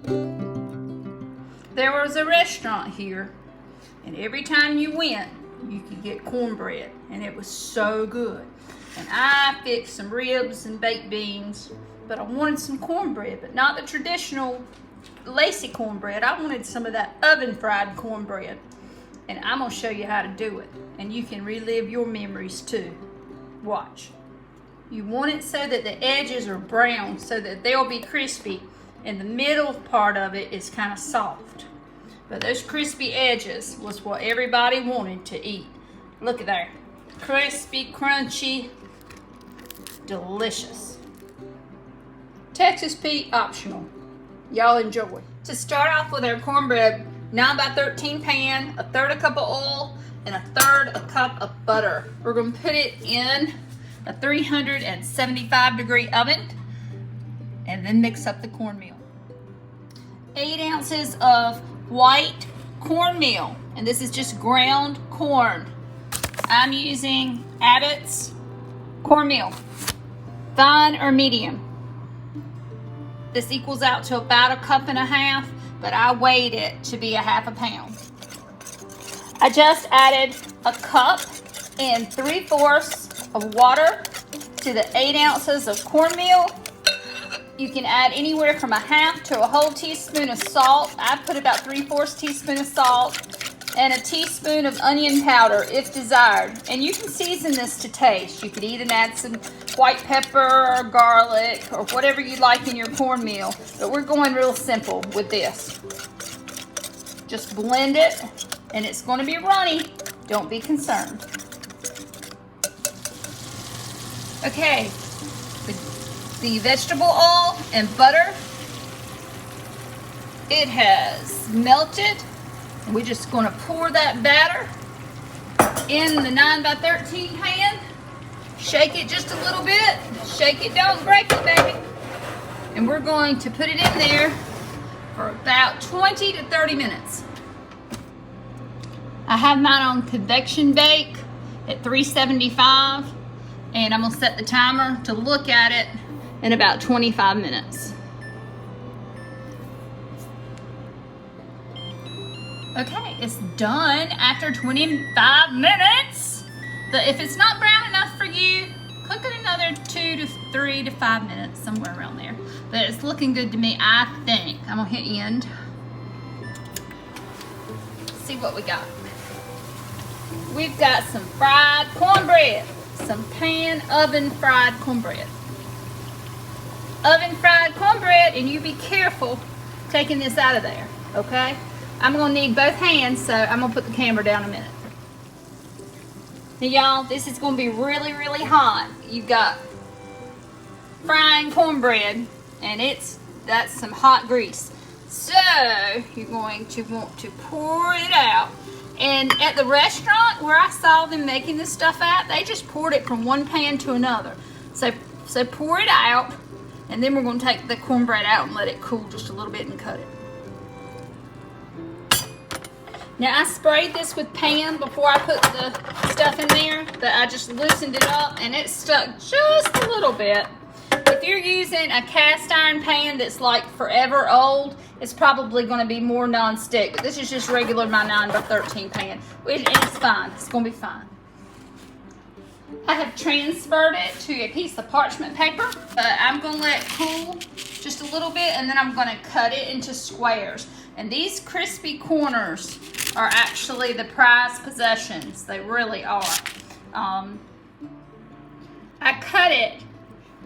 There was a restaurant here, and every time you went, you could get cornbread, and it was so good. And I fixed some ribs and baked beans, but I wanted some cornbread, but not the traditional lacy cornbread. I wanted some of that oven fried cornbread, and I'm gonna show you how to do it, and you can relive your memories too. Watch. You want it so that the edges are brown, so that they'll be crispy, and the middle part of it is kind of soft. But those crispy edges was what everybody wanted to eat. Look at there. Crispy, crunchy, delicious. Texas Pete optional. Y'all enjoy. To start off with our cornbread, 9x13 pan, 1/3 cup of oil, and 1/3 cup of butter. We're gonna put it in a 375-degree oven, and then mix up the cornmeal. 8 ounces of white cornmeal, and this is just ground corn. I'm using Abbott's cornmeal, fine or medium. This equals out to about 1.5 cups, but I weighed it to be 1/2 pound. I just added 1 cup and 3/4 of water to the 8 ounces of cornmeal. You can add anywhere from 1/2 to a whole teaspoon of salt. I put about 3/4 teaspoon of salt and a teaspoon of onion powder if desired. And you can season this to taste. You could even add some white pepper or garlic or whatever you like in your cornmeal. But we're going real simple with this. Just blend it, and it's going to be runny. Don't be concerned. Okay, the vegetable oil and butter, it has melted. We're just going to pour that batter in the 9x13 pan. Shake it just a little bit. Shake it, don't break it, baby. And we're going to put it in there for about 20 to 30 minutes. I have mine on convection bake at 375, and I'm going to set the timer to look at it in about 25 minutes. Okay, it's done after 25 minutes. But if it's not brown enough for you, cook it another 2 to 3 to 5 minutes, somewhere around there. But it's looking good to me, I think. I'm gonna hit end. See what we got. We've got some fried cornbread, some pan oven fried cornbread. Oven fried cornbread, and you be careful taking this out of there, okay? I'm gonna need both hands, so I'm gonna put the camera down a minute. Now y'all, this is gonna be really, really hot. You've got frying cornbread, and that's some hot grease. So you're going to want to pour it out. And at the restaurant where I saw them making this stuff at, they just poured it from one pan to another. So pour it out, and then we're gonna take the cornbread out and let it cool just a little bit and cut it. Now I sprayed this with pan before I put the stuff in there, but I just loosened it up and it stuck just a little bit. If you're using a cast iron pan that's like forever old, it's probably going to be more non-stick, but this is just regular my 9x13 pan. It's fine, it's going to be fine. I have transferred it to a piece of parchment paper, but I'm going to let it cool just a little bit, and then I'm going to cut it into squares. And these crispy corners are actually the prized possessions. They really are. I cut it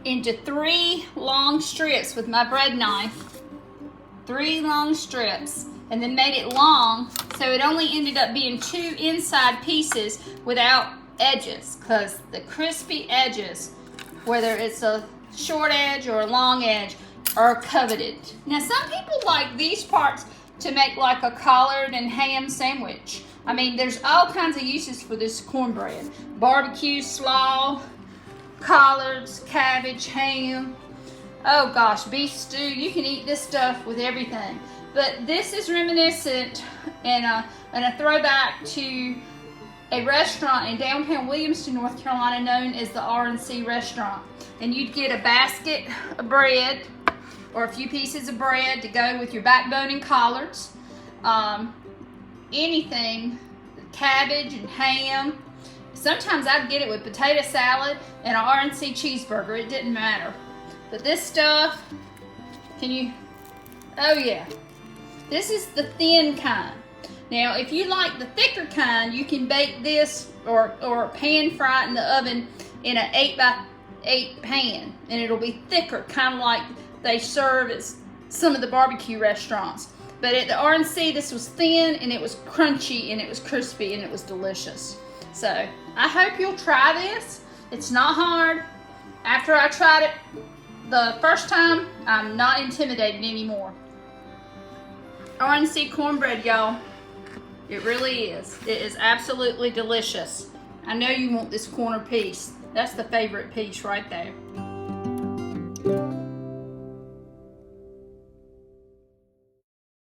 into 3 long strips with my bread knife. 3 long strips, and then made it long, so it only ended up being 2 inside pieces without edges, because the crispy edges, whether it's a short edge or a long edge, are coveted. Now some people like these parts to make like a collard and ham sandwich. I mean, there's all kinds of uses for this cornbread. Barbecue slaw, collards, cabbage, ham. Oh gosh, beef stew. You can eat this stuff with everything. But this is reminiscent and a throwback to a restaurant in downtown Williamston, North Carolina, known as the R&C restaurant. And you'd get a basket of bread, or a few pieces of bread to go with your backbone and collards. Anything, cabbage and ham. Sometimes I'd get it with potato salad and an RNC cheeseburger. It didn't matter. But this stuff, oh yeah. This is the thin kind. Now, if you like the thicker kind, you can bake this or pan fry it in the oven in an 8x8 pan, and it'll be thicker, kind of like they serve at some of the barbecue restaurants. But at the RNC, this was thin, and it was crunchy, and it was crispy, and it was delicious. So, I hope you'll try this. It's not hard. After I tried it the first time, I'm not intimidated anymore. RNC cornbread, y'all. It really is. It is absolutely delicious. I know you want this corner piece. That's the favorite piece right there.